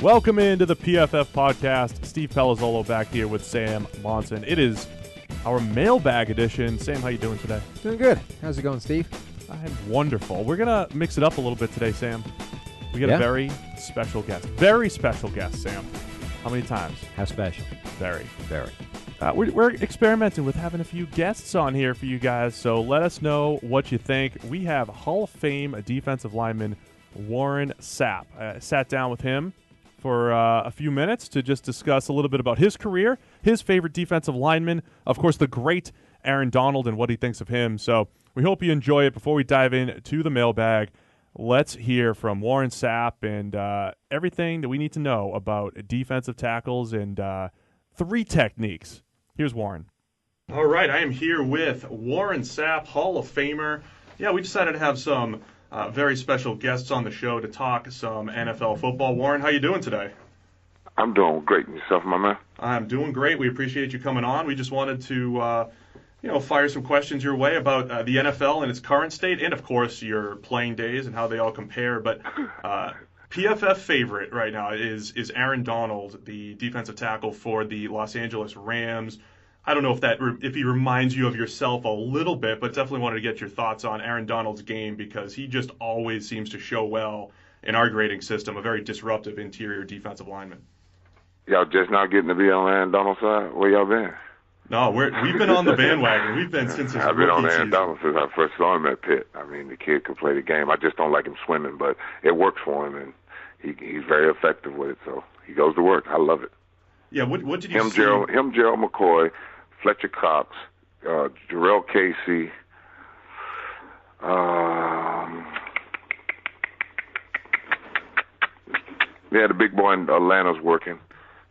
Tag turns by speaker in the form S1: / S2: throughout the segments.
S1: Welcome into the PFF podcast. Steve Palazzolo back here with Sam Monson. It is our mailbag edition. Sam, how you doing today?
S2: Doing good. How's it going, Steve?
S1: I'm wonderful. We're going to mix it up a little bit today, Sam. We got a very special guest. Very special guest, Sam. How many times?
S2: How special?
S1: Very.
S2: Very.
S1: We're experimenting with having a few guests on here for you guys, so let us know what you think. We have Hall of Fame defensive lineman Warren Sapp. I sat down with him for a few minutes to just discuss a little bit about his career, his favorite defensive lineman, of course, the great Aaron Donald and what he thinks of him. So we hope you enjoy it. Before we dive into the mailbag, let's hear from Warren Sapp and everything that we need to know about defensive tackles and three techniques. Here's Warren. All right, I am here with Warren Sapp, Hall of Famer. Yeah, we decided to have some very special guests on the show to talk some NFL football. Warren, how you doing today?
S3: I'm doing great. And yourself, my man?
S1: I'm doing great. We appreciate you coming on. We just wanted to, fire some questions your way about the NFL and its current state, and of course your playing days and how they all compare. But PFF favorite right now is Aaron Donald, the defensive tackle for the Los Angeles Rams. I don't know if he reminds you of yourself a little bit, but definitely wanted to get your thoughts on Aaron Donald's game because he just always seems to show well in our grading system, a very disruptive interior defensive lineman.
S3: Y'all just not getting to be on Aaron Donald's side? Where y'all been?
S1: No, we've been on the bandwagon. We've been since his
S3: I've been on Aaron
S1: season.
S3: Donald since I first saw him at Pitt. I mean, the kid could play the game. I just don't like him swimming, but it works for him, and he's very effective with it, so he goes to work. I love it.
S1: Yeah, what did you see?
S3: Gerald McCoy, Fletcher Cox, Jarrell Casey, the big boy in Atlanta's working.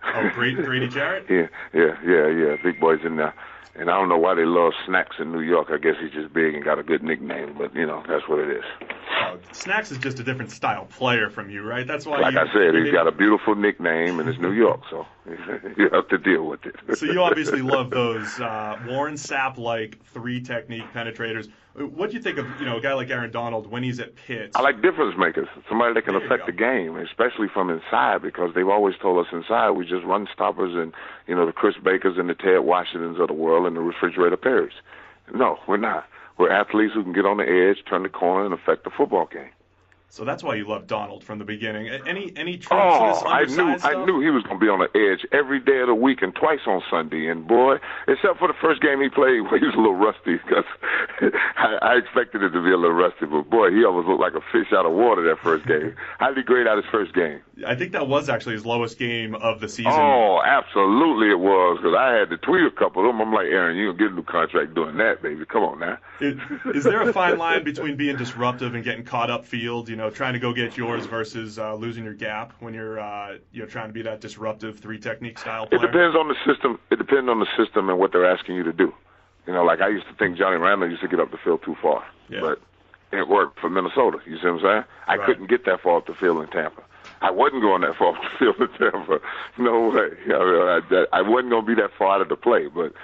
S1: Oh, Grady Jarrett?
S3: Yeah. Big boy's in there. And I don't know why they love Snacks in New York. I guess he's just big and got a good nickname, but, that's what it is.
S1: Oh, Snacks is just a different style player from you, right? That's why.
S3: Like I said, he's got a beautiful nickname, and it's New York, so you have to deal with it.
S1: So you obviously love those Warren Sapp-like three-technique penetrators. What do you think of a guy like Aaron Donald when he's at Pitt?
S3: I like difference makers, somebody that can affect the game, especially from inside, because they've always told us inside we just run stoppers and the Chris Bakers and the Ted Washingtons of the world and the refrigerator Perrys. No, we're not. We're athletes who can get on the edge, turn the corner, and affect the football game.
S1: So that's why you love Donald from the beginning. Any tricks to this undersized stuff?
S3: I knew he was going to be on the edge every day of the week and twice on Sunday. And, boy, except for the first game he played where he was a little rusty because I expected it to be a little rusty. But, boy, he almost looked like a fish out of water that first game. How did he grade out his first game?
S1: I think that was actually his lowest game of the season.
S3: Oh, absolutely it was, because I had to tweet a couple of them. I'm like, Aaron, you don't get a new contract doing that, baby. Come on now.
S1: Is there a fine line between being disruptive and getting caught upfield, trying to go get yours versus losing your gap when you're trying to be that disruptive three-technique style player?
S3: It depends on the system. It depends on the system and what they're asking you to do. Like I used to think Johnny Randall used to get up the field too far.
S1: Yeah.
S3: But it worked for Minnesota. You see what I'm saying? I couldn't get that far up the field in Tampa. I wasn't going that far up the field in Tampa. No way. I wasn't going to be that far out of the play. But,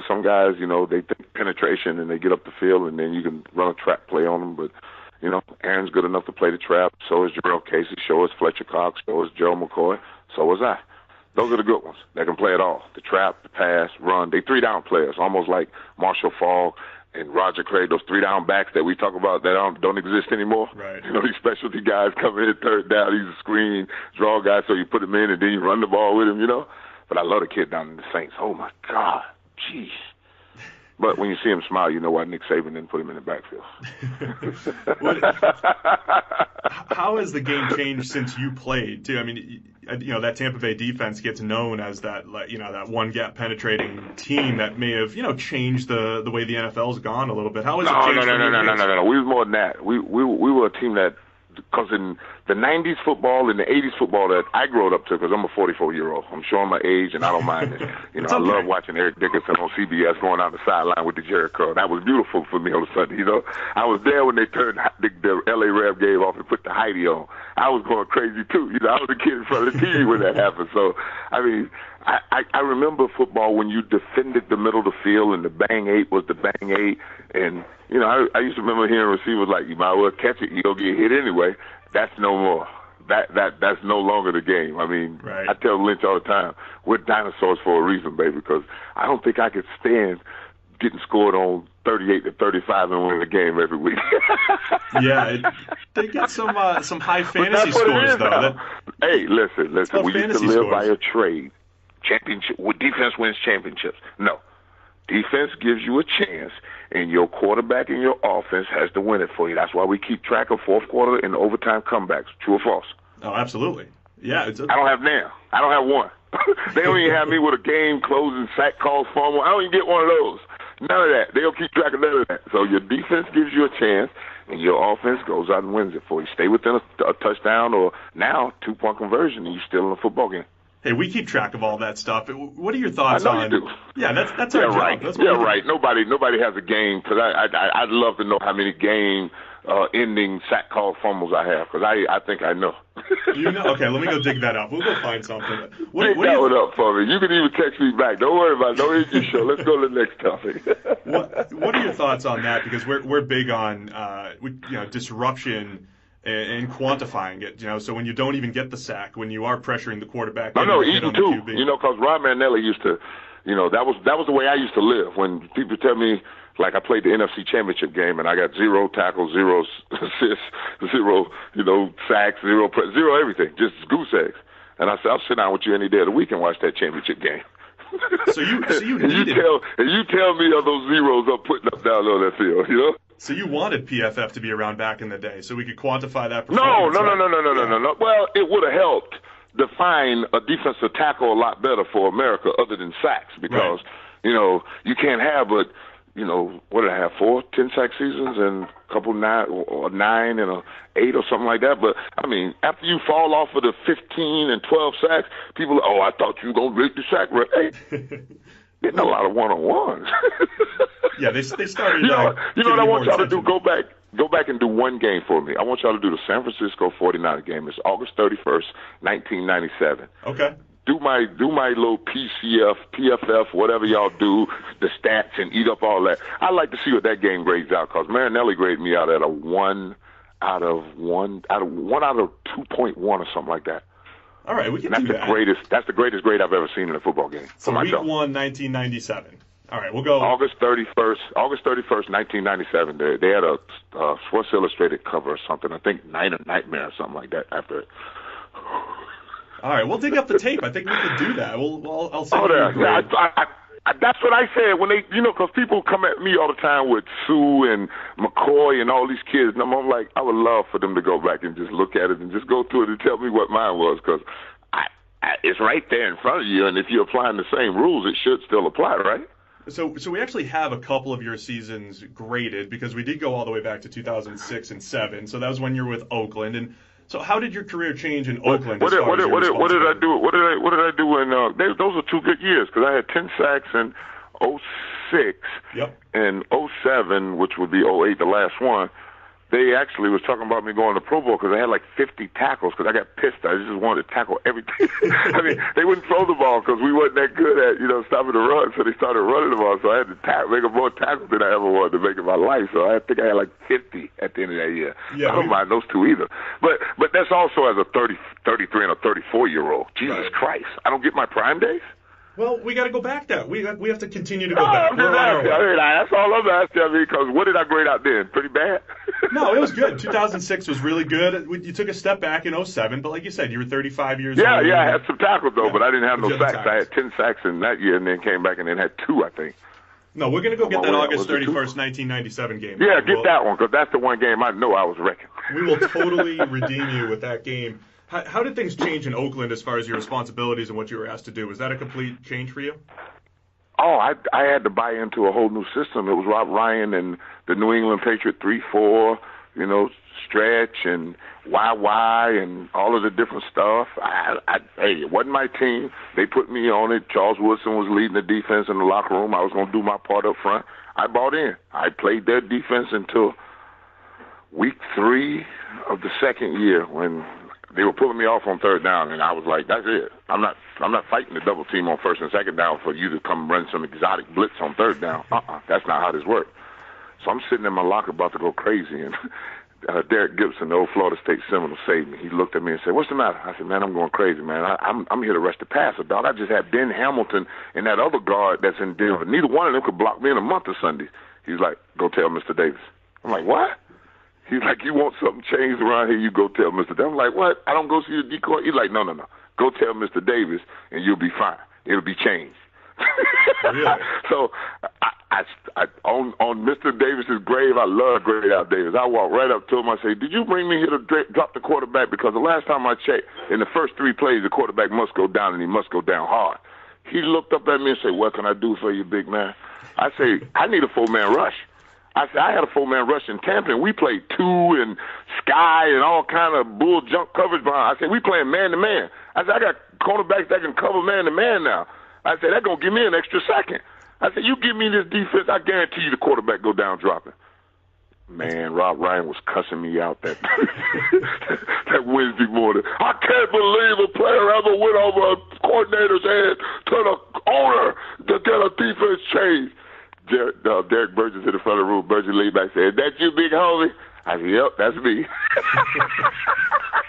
S3: some guys, they think penetration and they get up the field and then you can run a trap play on them. But, Aaron's good enough to play the trap. So is Jarrell Casey. So is Fletcher Cox. So is Gerald McCoy. So was I. Those are the good ones. They can play it all. The trap, the pass, run. They three-down players, almost like Marshall Faulk and Roger Craig, those three-down backs that we talk about that don't exist anymore.
S1: Right.
S3: These specialty guys come in third down. He's a screen, draw guy, so you put him in and then you run the ball with him, But I love the kid down in the Saints. Oh, my God. Jeez. But when you see him smile, you know why Nick Saban didn't put him in the backfield.
S1: How has the game changed since you played, too? I mean, that Tampa Bay defense gets known as that, that one-gap penetrating team that may have, changed the way the NFL's gone a little bit. How has it changed?
S3: No. We was more than that. We were a team that, because in the 90s football and the 80s football that I grew up to, because I'm a 44-year-old. I'm showing my age, and I don't mind it. I love watching Eric Dickerson on CBS going down the sideline with the Jerry curl. That was beautiful for me on Sunday. I was there when they turned the L.A. Rev game off and put the Heidi on. I was going crazy, too. I was a kid in front of the TV when that happened. So, I remember football when you defended the middle of the field and the bang eight was the bang eight. And, I used to remember hearing receivers like, you might as well catch it, you'll get hit anyway. That's no more. that's no longer the game. I mean,
S2: Right.
S3: I tell Lynch all the time, we're dinosaurs for a reason, baby, because I don't think I could stand getting scored on 38-35 and winning the game every week.
S2: They get some high fantasy scores, though.
S3: Hey, listen. We used to live by
S2: scores.
S3: a trade. Championship. Defense wins championships. No. Defense gives you a chance, and your quarterback and your offense has to win it for you. That's why we keep track of fourth quarter and overtime comebacks. True or false?
S2: Oh, absolutely. Yeah.
S3: I don't have one. They don't even have me with a game closing sack calls fumble. I don't even get one of those. None of that. They'll keep track of none of that. So your defense gives you a chance, and your offense goes out and wins it for you. Stay within a touchdown or now 2-point conversion, and you're still in a football game.
S2: Hey, we keep track of all that stuff. What are your thoughts on?
S3: I know you do.
S2: Yeah, that's our job.
S3: Right.
S2: That's what
S3: right. Nobody has a game because I'd love to know how many game-ending sack call fumbles I have because I think I know.
S2: You know? Okay, let me go dig that up. We'll go find something.
S3: Dig that one up for me. You can even text me back. Don't worry about it. Don't hit your show. Let's go to the next topic.
S2: What are your thoughts on that? Because we're big on disruption and quantifying it. So when you don't even get the sack, when you are pressuring the quarterback,
S3: eating too. Because Rob Marinelli used to, that was the way I used to live. When people tell me, like I played the NFC Championship game and I got 0 tackles, 0 assists, 0, sacks, 0 everything, just goose eggs. And I said, I'll sit down with you any day of the week and watch that championship game.
S2: So you
S3: and you tell me of those zeros I'm putting up down on that field,
S2: So you wanted PFF to be around back in the day, so we could quantify that
S3: No.
S2: performance.
S3: Well, it would have helped define a defensive tackle a lot better for America other than sacks because, you can't have but, what did I have, 4 10-sack seasons and a couple 9 and a 8 or something like that. But, I mean, after you fall off of the 15 and 12 sacks, people I thought you were going to break the sack rate. Hey, getting a lot of one-on-ones.
S2: Yeah, they started.
S3: You know what I want y'all to do? Go back and do one game for me. I want y'all to do the San Francisco 49ers game. It's August 31st, 1997.
S2: Okay.
S3: Do my little PCF, PFF, whatever y'all do, the stats and eat up all that. I like to see what that game grades out because Marinelli graded me out at a 1 out of 2.1 or something like that.
S2: All right, we can
S3: do
S2: that.
S3: That's the greatest grade I've ever seen in a football game.
S2: So week 1, 1997. All right, we'll go.
S3: August 31st, 1997. They had a Sports Illustrated cover or something. I think Night or Nightmare or something like that after it.
S2: All right, we'll dig up the tape. I think we could do that. I'll send
S3: you
S2: a grade.
S3: That's what I said when they, because people come at me all the time with Sue and McCoy and all these kids, and I'm like, I would love for them to go back and just look at it and just go through it and tell me what mine was, because it's right there in front of you, and if you're applying the same rules, it should still apply, right?
S2: So we actually have a couple of your seasons graded because we did go all the way back to 2006 and 7. So that was when you were with Oakland. And so how did your career change in Oakland?
S3: What did I do? What did I do in those were 2 good years because I had 10 sacks in 06 and 07, which would be 08, the last one. They actually was talking about me going to Pro Bowl because I had like 50 tackles because I got pissed. I just wanted to tackle everything. I mean, they wouldn't throw the ball because we wasn't that good at, stopping the run. So they started running the ball. So I had to make more tackles than I ever wanted to make in my life. So I think I had like 50 at the end of that year. I don't mind those 2 either. But that's also as a 33 and a 34-year-old. Jesus Christ. I don't get my prime days?
S2: Well, we got to go back there. We have to continue to go back.
S3: That's all I'm asking. Because what did I grade out then? Pretty bad?
S2: No, it was good. 2006 was really good. You took a step back in 07, but like you said, you were 35 years old.
S3: Yeah, I had some tackles, though, but I didn't have no sacks. I had 10 sacks in that year and then came back and then had 2, I think.
S2: No, we're going to go get that August 31st, 1997 game.
S3: Yeah, get that one, because that's the one game I know I was wrecking.
S2: We will totally redeem you with that game. How did things change in Oakland as far as your responsibilities and what you were asked to do? Was that a complete change for you?
S3: Oh, I had to buy into a whole new system. It was Rob Ryan and the New England Patriot 3-4, stretch and YY and all of the different stuff. Hey, it wasn't my team. They put me on it. Charles Woodson was leading the defense in the locker room. I was going to do my part up front. I bought in. I played their defense until week 3 of the second year when they were pulling me off on 3rd down, and I was like, that's it. I'm not fighting the double team on 1st and 2nd down for you to come run some exotic blitz on 3rd down. That's not how this works. So I'm sitting in my locker about to go crazy, and Derek Gibson, the old Florida State Seminole, saved me. He looked at me and said, "What's the matter?" I said, "Man, I'm going crazy, man. I'm here to rush the passer, dog. I just had Ben Hamilton and that other guard that's in Denver. Neither one of them could block me in a month of Sundays." He's like, "Go tell Mr. Davis." I'm like, "What?" He's like, "You want something changed around here, you go tell Mr. Davis." I'm like, "What? I don't go see the decoy?" He's like, No. Go tell Mr. Davis and you'll be fine. It'll be changed."
S2: Really?
S3: So I on Mr. Davis's grave, I love Grade Out Davis. I walked right up to him. I say, "Did you bring me here to drop the quarterback? Because the last time I checked, in the first 3 plays, the quarterback must go down, and he must go down hard." He looked up at me and said, "What can I do for you, big man?" I say, "I need a 4-man rush." I said, "I had a 4-man rush in Tampa, and we played 2 and sky and all kind of bull junk coverage behind. I said, we playing man-to-man. I said, I got cornerbacks that can cover man-to-man now. I said, that's going to give me an extra second. I said, you give me this defense, I guarantee you the quarterback go down dropping." Man, Rob Ryan was cussing me out that that Wednesday morning. "I can't believe a player ever went over a coordinator's head to the owner to get a defense changed." Derek Burgess in the front of the room. Burgess laid back and said, "That you, big homie?" I said, "Yep, that's me."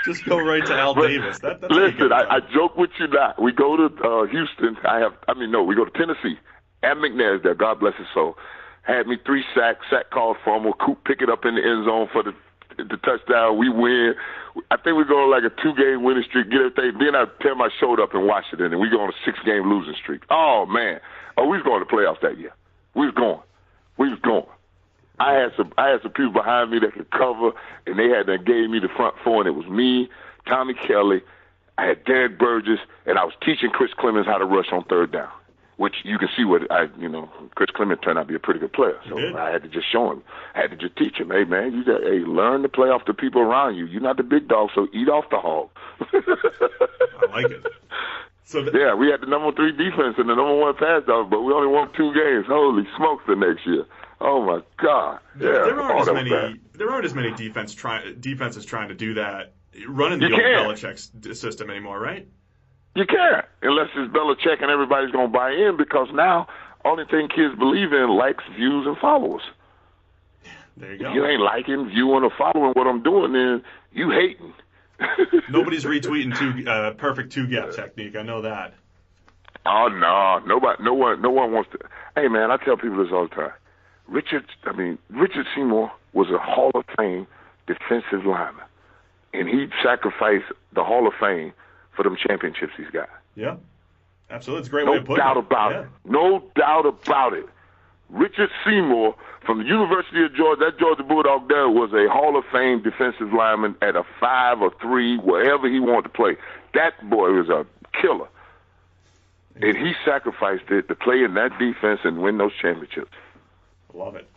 S2: Just go right to Al Davis. That's
S3: listen, I joke with you not. We go to Houston. We go to Tennessee. At McNair's there, God bless his soul. Had me 3 sacks, sack called for him. We'll pick it up in the end zone for the touchdown. We win. I think we go on like a 2-game winning streak, get everything. Then I tear my shoulder up in Washington, and we go on a 6-game losing streak. Oh, man. Oh, we was going to the playoffs that year. We was going. I had some people behind me that could cover, and they gave me the front 4, and it was me, Tommy Kelly, I had Derek Burgess, and I was teaching Chris Clemens how to rush on 3rd down, which you can see Chris Clemens turned out to be a pretty good player. So I had to just show him. I had to just teach him, "Hey, man, learn to play off the people around you. You're not the big dog, so eat off the hog."
S2: I like it. So
S3: we had the number 3 defense and the number 1 pass dog, but we only won 2 games. Holy smokes, the next year. Oh, my God.
S2: There aren't as many defenses trying to do that, running the old Belichick system anymore, right?
S3: You can't, unless it's Belichick and everybody's going to buy in, because now only thing kids believe in likes, views, and followers.
S2: There you go.
S3: If you ain't liking, viewing, or following what I'm doing, then you hating.
S2: Nobody's retweeting perfect 2-gap technique. I know that.
S3: Oh, no. No one wants to. Hey, man, I tell people this all the time. Richard Seymour was a Hall of Fame defensive lineman, and he sacrificed the Hall of Fame for them championships he's got.
S2: Yeah, absolutely. It's a great way of putting it.
S3: No doubt about it. No doubt about it. Richard Seymour from the University of Georgia, that Georgia Bulldog there, was a Hall of Fame defensive lineman at a 5 or 3, wherever he wanted to play. That boy was a killer. And he sacrificed it to play in that defense and win those championships.
S2: Love it.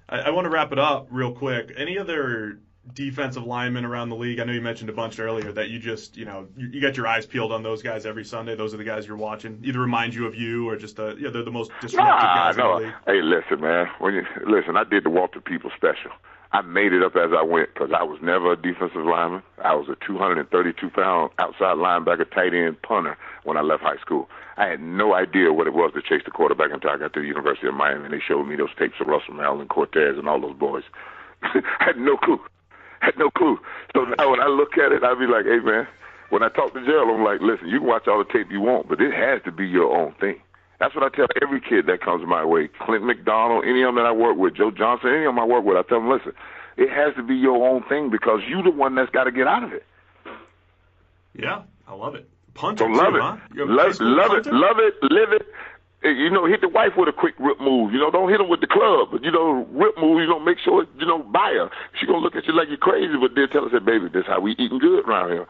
S2: I want to wrap it up real quick. Any other defensive linemen around the league? I know you mentioned a bunch earlier that you just, you got your eyes peeled on those guys every Sunday. Those are the guys you're watching. Either remind you of you or just, they're the most disruptive guys in the league.
S3: Hey, listen, man. I did the Walter People special. I made it up as I went because I was never a defensive lineman. I was a 232-pound outside linebacker, tight end, punter when I left high school. I had no idea what it was to chase the quarterback until I got to the University of Miami, and they showed me those tapes of Russell Allen, Cortez, and all those boys. I had no clue. So now when I look at it, I be like, hey, man, when I talk to Gerald, I'm like, listen, you can watch all the tape you want, but it has to be your own thing. That's what I tell every kid that comes my way. Clint McDonald, any of them that I work with, Joe Johnson, any of them I work with, I tell them, listen, it has to be your own thing because you're the one that's got to get out of it.
S2: Yeah, I love it. Punter,
S3: so love
S2: too,
S3: it.
S2: Huh?
S3: Love it, live it. Hit the wife with a quick rip move. Don't hit her with the club, but, rip move, make sure, buy her. She going to look at you like you're crazy, but then tell her, say, baby, this is how we eating good around here.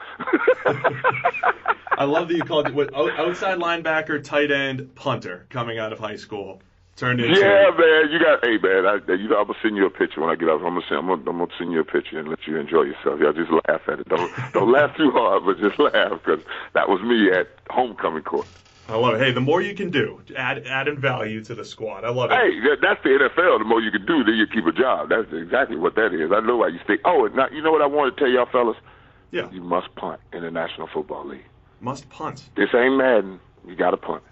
S2: I love that you called it outside linebacker, tight end, punter coming out of high school. Turned into
S3: man. I'm gonna send you a picture when I get out. I'm gonna send you a picture and let you enjoy yourself. Y'all just laugh at it. Don't laugh too hard, but just laugh because that was me at homecoming court.
S2: I love it. Hey, the more you can do, adding value to the squad. I love it.
S3: Hey, that's the NFL. The more you can do, then you keep a job. That's exactly what that is. I know why you stay. Oh, and now, you know what I want to tell y'all, fellas?
S2: Yeah.
S3: You must punt in the National Football League.
S2: Must punt.
S3: This ain't Madden. You got to punt.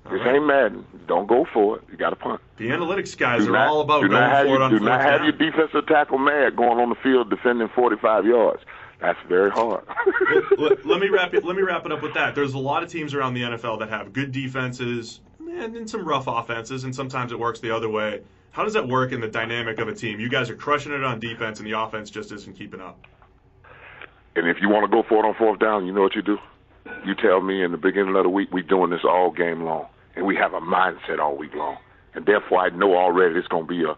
S3: This ain't Madden. Don't go for it. You got to punt.
S2: The analytics guys are all about going for it on fourth down.
S3: Do not have your defensive tackle mad going on the field defending 45 yards. That's very hard.
S2: Let me wrap it up with that. There's a lot of teams around the NFL that have good defenses and some rough offenses, and sometimes it works the other way. How does that work in the dynamic of a team? You guys are crushing it on defense, and the offense just isn't keeping up.
S3: And if you want to go for it on fourth down, you know what you do? You tell me in the beginning of the week, we're doing this all game long, and we have a mindset all week long. And therefore, I know already it's going to be a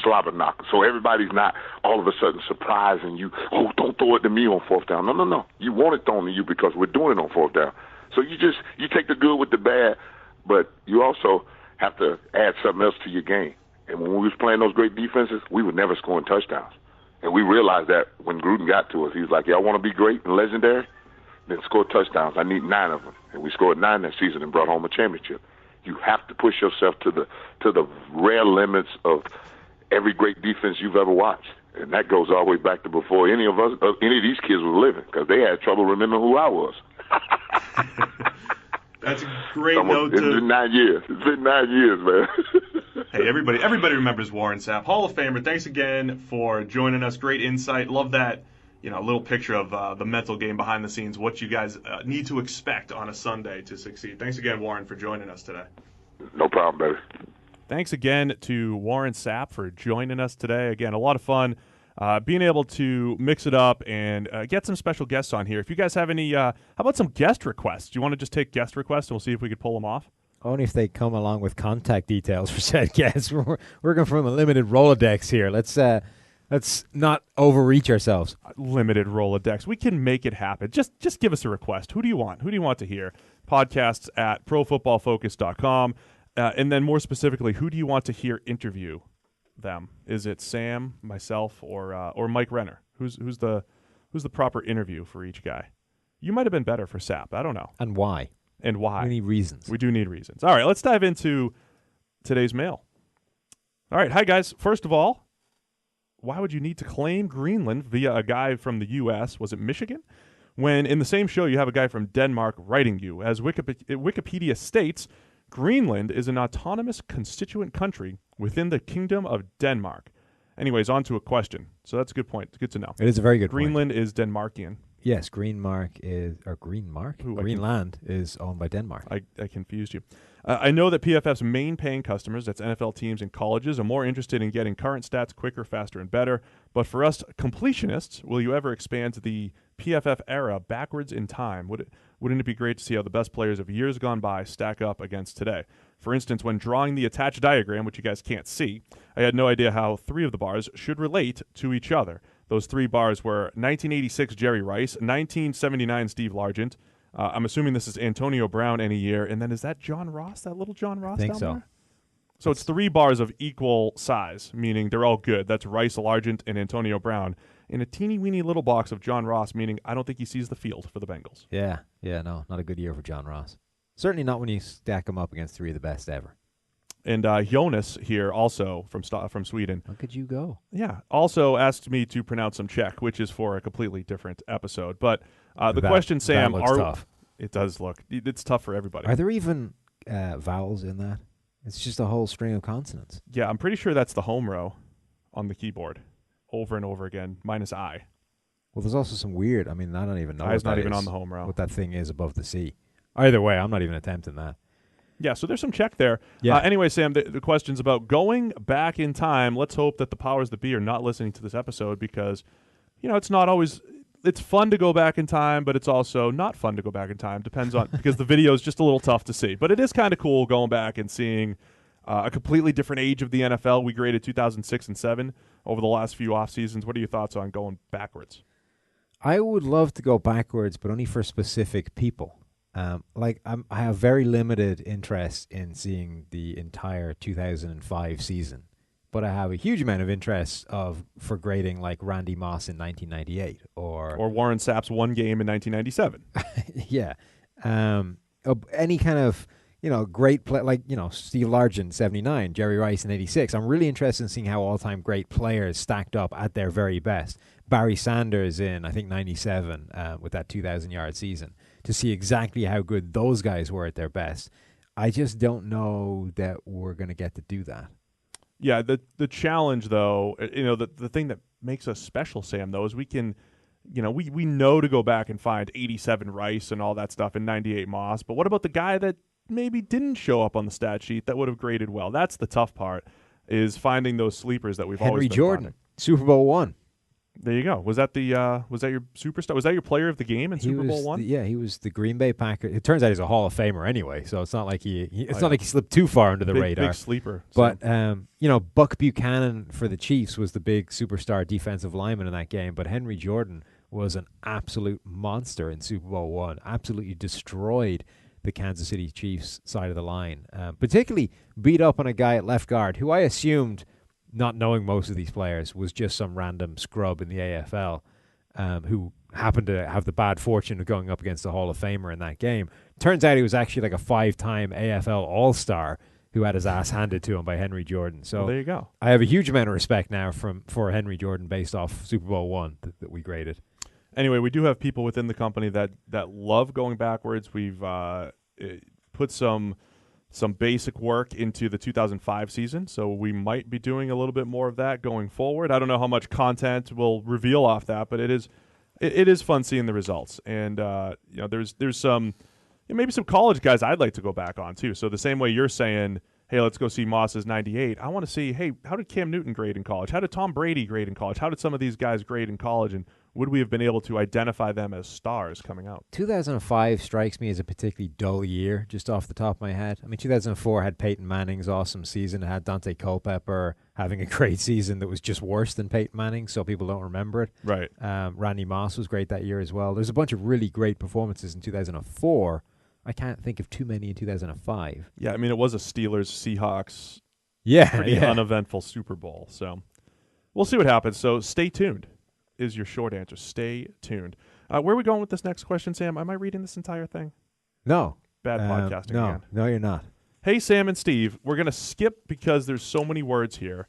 S3: slobber knocker. So everybody's not all of a sudden surprising you, oh, don't throw it to me on fourth down. No. You want it thrown to you because we're doing it on fourth down. So you take the good with the bad, but you also have to add something else to your game. And when we was playing those great defenses, we were never scoring touchdowns. And we realized that when Gruden got to us. He was like, y'all want to be great and legendary? Then score touchdowns. I need 9 of them. And we scored 9 that season and brought home a championship. You have to push yourself to the rare limits of every great defense you've ever watched. And that goes all the way back to before any of these kids were living, because they had trouble remembering who I was.
S2: That's a great note.
S3: It's been 9 years. It's been 9 years, man.
S2: Hey, everybody remembers Warren Sapp, Hall of Famer. Thanks again for joining us. Great insight. Love that. Little picture of the mental game behind the scenes, what you guys need to expect on a Sunday to succeed. Thanks again, Warren, for joining us today.
S3: No problem, baby.
S1: Thanks again to Warren Sapp for joining us today. Again, a lot of fun being able to mix it up and get some special guests on here. If you guys have any, how about some guest requests? Do you want to just take guest requests and we'll see if we could pull them off?
S4: Only if they come along with contact details for said guests. We're working from a limited Rolodex here. Let's not overreach ourselves.
S1: Limited Rolodex. We can make it happen. Just give us a request. Who do you want? Who do you want to hear? Podcasts at profootballfocus.com. And then more specifically, who do you want to hear interview them? Is it Sam, myself, or Mike Renner? Who's the proper interview for each guy? You might have been better for Sapp. I don't know.
S4: And why? We need reasons.
S1: We do need reasons. All right, let's dive into today's mail. All right, hi guys. First of all, why would you need to claim Greenland via a guy from the U.S., was it Michigan, when in the same show you have a guy from Denmark writing you? As Wikipedia states, Greenland is an autonomous constituent country within the Kingdom of Denmark. Anyways, on to a question. So that's a good point. It's good to know.
S4: It is a very good
S1: Greenland
S4: point.
S1: is Denmarkian.
S4: Yes, Greenland is owned by Denmark.
S1: I confused you. I know that PFF's main paying customers, that's NFL teams and colleges, are more interested in getting current stats quicker, faster, and better. But for us completionists, will you ever expand the PFF era backwards in time? Wouldn't it be great to see how the best players of years gone by stack up against today? For instance, when drawing the attached diagram, which you guys can't see, I had no idea how 3 of the bars should relate to each other. Those 3 bars were 1986 Jerry Rice, 1979 Steve Largent. I'm assuming this is Antonio Brown any year. And then is that John Ross, that little John Ross down there? So it's 3 bars of equal size, meaning they're all good. That's Rice, Largent, and Antonio Brown. In a teeny-weeny little box of John Ross, meaning I don't think he sees the field for the Bengals.
S4: Yeah, no, not a good year for John Ross. Certainly not when you stack him up against 3 of the best ever.
S1: And Jonas here, also from Sweden.
S4: How could you go?
S1: Yeah, also asked me to pronounce some Czech, which is for a completely different episode. But the question, Sam,
S4: that looks tough.
S1: It does look. It's tough for everybody.
S4: Are there even vowels in that? It's just a whole string of consonants.
S1: Yeah, I'm pretty sure that's the home row on the keyboard, over and over again, minus I.
S4: Well, there's also some weird. I mean, I don't even know.
S1: I's not even on the home row.
S4: What that thing is above the C. Either way, I'm not even attempting that.
S1: Yeah, so there's some check there.
S4: Yeah.
S1: Anyway, Sam, the question's about going back in time. Let's hope that the powers that be are not listening to this episode because, it's not always – it's fun to go back in time, but it's also not fun to go back in time. Depends on – because the video is just a little tough to see. But it is kind of cool going back and seeing a completely different age of the NFL. We graded 2006 and 7 over the last few off seasons. What are your thoughts on going backwards?
S4: I would love to go backwards, but only for specific people. I have very limited interest in seeing the entire 2005 season, but I have a huge amount of interest for grading like Randy Moss in 1998 or
S1: Warren Sapp's one game in 1997.
S4: Yeah, any kind of great play like Steve Largent 79, Jerry Rice in 86. I'm really interested in seeing how all-time great players stacked up at their very best. Barry Sanders in I think 97 with that 2,000-yard season. To see exactly how good those guys were at their best. I just don't know that we're going to get to do that.
S1: Yeah, the challenge, though, the thing that makes us special, Sam, though, is we can, we know to go back and find 87 Rice and all that stuff and 98 Moss. But what about the guy that maybe didn't show up on the stat sheet that would have graded well? That's the tough part, is finding those sleepers that we've always
S4: Henry
S1: been
S4: Jordan,
S1: finding.
S4: Super Bowl I.
S1: There you go. Was that was that your superstar? Was that your player of the game in Super Bowl I?
S4: Yeah, he was the Green Bay Packer. It turns out he's a Hall of Famer anyway, so it's not like it's not like he slipped too far under the radar.
S1: Big sleeper.
S4: But Buck Buchanan for the Chiefs was the big superstar defensive lineman in that game. But Henry Jordan was an absolute monster in Super Bowl I. Absolutely destroyed the Kansas City Chiefs side of the line. Particularly beat up on a guy at left guard who I assumed, not knowing most of these players, was just some random scrub in the AFL who happened to have the bad fortune of going up against a Hall of Famer in that game. Turns out he was actually like a 5-time AFL All-Star who had his ass handed to him by Henry Jordan. So
S1: well, there you go.
S4: I have a huge amount of respect now for Henry Jordan based off Super Bowl I that we graded.
S1: Anyway, we do have people within the company that love going backwards. We've put some basic work into the 2005 season, so we might be doing a little bit more of that going forward. I don't know how much content we'll reveal off that, but it is fun seeing the results. And there's some maybe some college guys I'd like to go back on too. So the same way you're saying, hey, let's go see Moss's 98. I want to see, hey, how did Cam Newton grade in college? How did Tom Brady grade in college? How did some of these guys grade in college? And would we have been able to identify them as stars coming out?
S4: 2005 strikes me as a particularly dull year, just off the top of my head. I mean, 2004 had Peyton Manning's awesome season. It had Dante Culpepper having a great season that was just worse than Peyton Manning, so people don't remember it.
S1: Right.
S4: Randy Moss was great that year as well. There's a bunch of really great performances in 2004. I can't think of too many in 2005.
S1: Yeah, I mean, it was a Steelers-Seahawks pretty uneventful Super Bowl. So we'll see what happens. So stay tuned is your short answer. Stay tuned. Where are we going with this next question, Sam? Am I reading this entire thing?
S4: No.
S1: Bad podcasting again.
S4: No, you're not.
S1: Hey, Sam and Steve, we're going to skip because there's so many words here.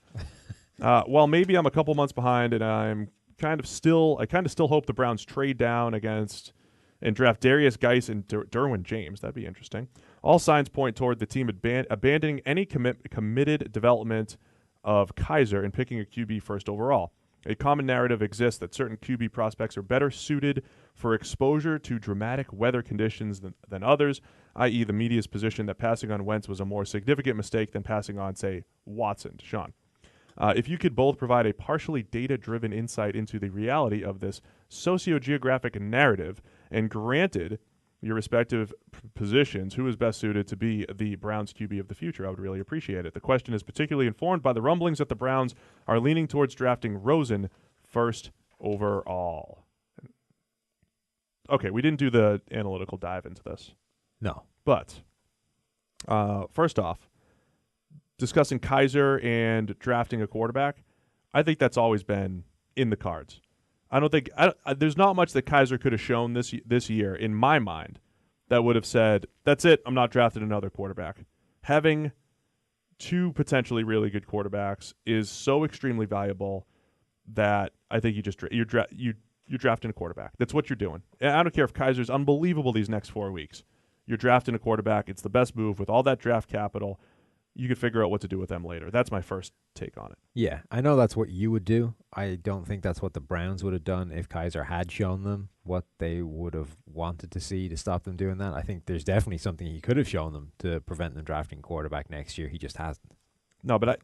S1: While maybe I'm a couple months behind and I kind of still hope the Browns trade down against and draft Darius Geis and Derwin James. That'd be interesting. All signs point toward the team abandoning any committed development of Kaiser and picking a QB first overall. A common narrative exists that certain QB prospects are better suited for exposure to dramatic weather conditions than others, i.e. the media's position that passing on Wentz was a more significant mistake than passing on, say, Watson. Sean, if you could both provide a partially data-driven insight into the reality of this socio-geographic narrative, and granted your respective positions, who is best suited to be the Browns QB of the future, I would really appreciate it. The question is particularly informed by the rumblings that the Browns are leaning towards drafting Rosen first overall. Okay, we didn't do the analytical dive into this.
S4: No.
S1: But first off, discussing Kaiser and drafting a quarterback, I think that's always been in the cards. I don't think there's not much that Kaiser could have shown this year, in my mind, that would have said, that's it, I'm not drafting another quarterback. Having two potentially really good quarterbacks is so extremely valuable that I think you're drafting a quarterback. That's what you're doing. And I don't care if Kaiser's unbelievable these next 4 weeks. You're drafting a quarterback. It's the best move with all that draft capital. You could figure out what to do with them later. That's my first take on it.
S4: Yeah, I know that's what you would do. I don't think that's what the Browns would have done if Kaiser had shown them what they would have wanted to see to stop them doing that. I think there's definitely something he could have shown them to prevent them drafting quarterback next year. He just hasn't. No,
S1: but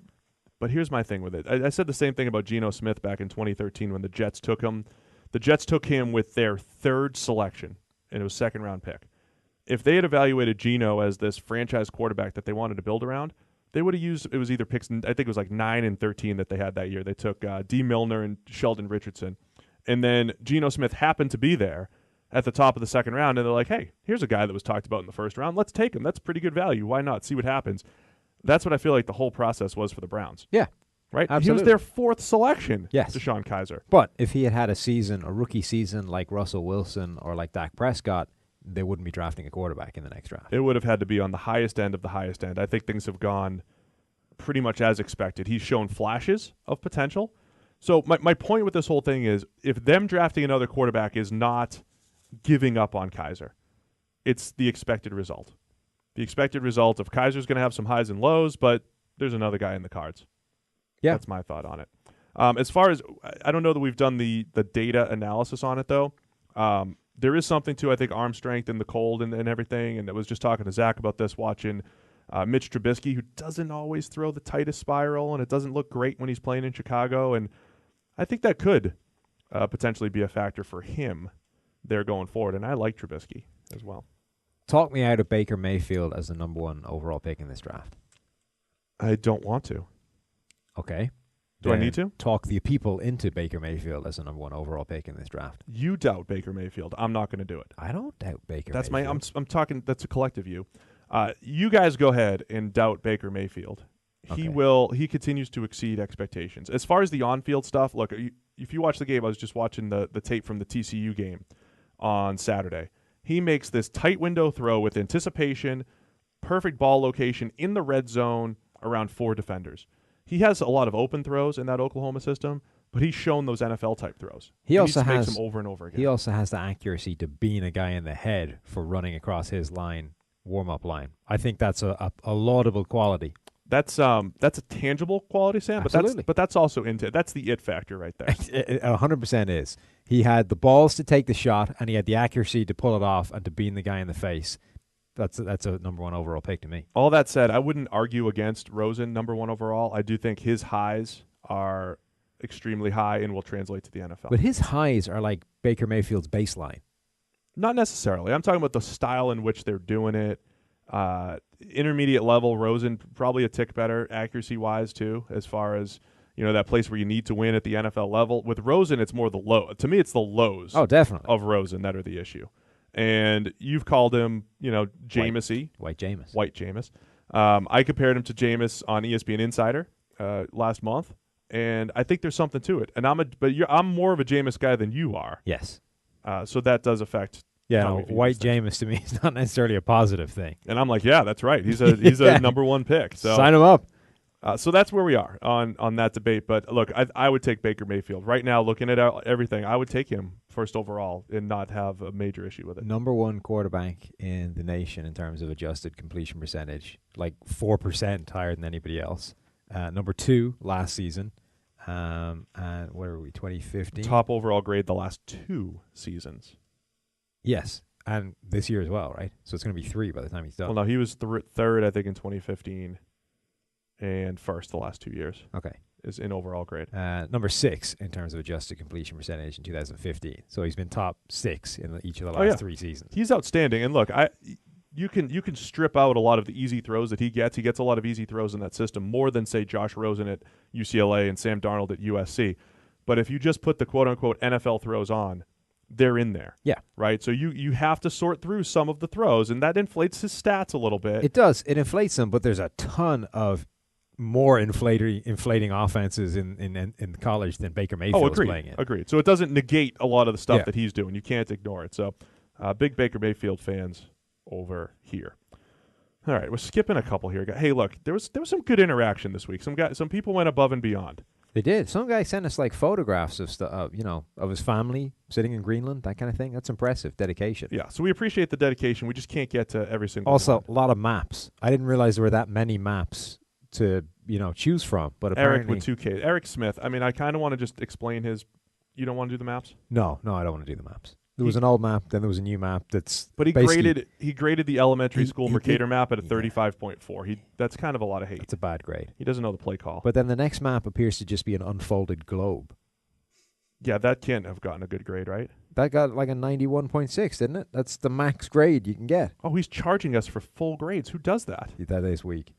S1: here's my thing with it. I said the same thing about Geno Smith back in 2013 when the Jets took him. The Jets took him with their third selection, and it was second-round pick. If they had evaluated Geno as this franchise quarterback that they wanted to build around, they would have used, it was either picks, I think it was like 9 and 13 that they had that year. They took D. Milner and Sheldon Richardson. And then Geno Smith happened to be there at the top of the second round, and they're like, hey, here's a guy that was talked about in the first round. Let's take him. That's pretty good value. Why not? See what happens. That's what I feel like the whole process was for the Browns.
S4: Yeah.
S1: Right?
S4: Absolutely.
S1: He was their fourth selection,
S4: yes,
S1: DeShone Kizer.
S4: But if he had a rookie season like Russell Wilson or like Dak Prescott, they wouldn't be drafting a quarterback in the next draft.
S1: It would have had to be on the highest end of the highest end. I think things have gone pretty much as expected. He's shown flashes of potential. So my point with this whole thing is if them drafting another quarterback is not giving up on Kizer, it's the expected result. the expected result of Kaiser's going to have some highs and lows, but there's another guy in the cards.
S4: Yeah.
S1: That's my thought on it. As far as, I don't know that we've done the data analysis on it, though. There is something to, I think, arm strength and the cold and everything. And I was just talking to Zach about this, watching Mitch Trubisky, who doesn't always throw the tightest spiral, and it doesn't look great when he's playing in Chicago. And I think that could potentially be a factor for him there going forward. And I like Trubisky as well.
S4: Talk me out of Baker Mayfield as the number 1 overall pick in this draft.
S1: I don't want to.
S4: Okay.
S1: Do I need to?
S4: Talk the people into Baker Mayfield as the number 1 overall pick in this draft.
S1: You doubt Baker Mayfield. I'm not going to do it.
S4: I don't doubt Baker
S1: That's
S4: Mayfield.
S1: I'm talking, that's a collective you. You guys go ahead and doubt Baker Mayfield.
S4: Okay.
S1: He continues to exceed expectations. As far as the on-field stuff, look, if you watch the game, I was just watching the tape from the TCU game on Saturday. He makes this tight window throw with anticipation, perfect ball location in the red zone around 4 defenders. He has a lot of open throws in that Oklahoma system, but he's shown those NFL-type throws.
S4: He also
S1: makes them over and over again.
S4: He also has the accuracy to bean a guy in the head for running across his line, warm-up line. I think that's a laudable quality.
S1: That's a tangible quality, Sam,
S4: Absolutely.
S1: but that's also that's the it factor right there.
S4: It 100% is. He had the balls to take the shot, and he had the accuracy to pull it off and to bean the guy in the face. That's a number 1 overall pick to me.
S1: All that said, I wouldn't argue against Rosen number 1 overall. I do think his highs are extremely high and will translate to the NFL.
S4: But his highs are like Baker Mayfield's baseline.
S1: Not necessarily. I'm talking about the style in which they're doing it. Intermediate level, Rosen probably a tick better accuracy-wise too, as far as that place where you need to win at the NFL level. With Rosen, it's more the low. To me, it's the lows.
S4: Oh, definitely.
S1: Of Rosen that are the issue. And you've called him, Jameis-y.
S4: White Jameis.
S1: White Jameis. I compared him to Jameis on ESPN Insider last month, and I think there's something to it. And I'm more of a Jameis guy than you are.
S4: Yes.
S1: So that does affect.
S4: Yeah, no, White Jameis to me is not necessarily a positive thing.
S1: And I'm like, yeah, that's right. He's a number 1 pick. So
S4: sign him up.
S1: So that's where we are on that debate. But look, I would take Baker Mayfield right now. Looking at everything, I would take him first overall and not have a major issue with it.
S4: Number 1 quarterback in the nation in terms of adjusted completion percentage, like 4% higher than anybody else. Number 2 last season, and what are we? 2015.
S1: Top overall grade the last 2 seasons.
S4: Yes, and this year as well, right? So it's going to be 3 by the time he's done.
S1: Well, no, he was third, I think, in 2015. And first the last 2 years.
S4: Okay.
S1: Is in overall grade.
S4: Number 6 in terms of adjusted completion percentage in 2015. So he's been top 6 in each of the last 3 seasons.
S1: He's outstanding. And look, you can strip out a lot of the easy throws that he gets. He gets a lot of easy throws in that system, more than, say, Josh Rosen at UCLA and Sam Darnold at USC. But if you just put the quote-unquote NFL throws on, they're in there.
S4: Yeah.
S1: Right? So you have to sort through some of the throws, and that inflates his stats a little bit.
S4: It does. It inflates them, but there's a ton of more inflating offenses in college than Baker Mayfield's playing in.
S1: Agreed. So it doesn't negate a lot of the stuff that he's doing. You can't ignore it. So big Baker Mayfield fans over here. All right, we're skipping a couple here. Hey, look, there was some good interaction this week. Some people went above and beyond.
S4: They did. Some guy sent us like photographs of stuff, of his family sitting in Greenland, that kind of thing. That's impressive. Dedication.
S1: Yeah. So we appreciate the dedication. We just can't get to every single one.
S4: Also, a lot of maps. I didn't realize there were that many maps to choose from. But apparently,
S1: Eric with 2K. Eric Smith. I mean, I kind of want to just explain his. You don't want to do the maps?
S4: No, I don't want to do the maps. There was an old map, then there was a new map.
S1: But he graded the elementary school Mercator map at a 35.4. That's kind of a lot of hate.
S4: It's a bad grade.
S1: He doesn't know the play call.
S4: But then the next map appears to just be an unfolded globe.
S1: Yeah, that can't have gotten a good grade, right?
S4: That got like a 91.6, didn't it? That's the max grade you can get.
S1: Oh, he's charging us for full grades. Who does that?
S4: That is weak.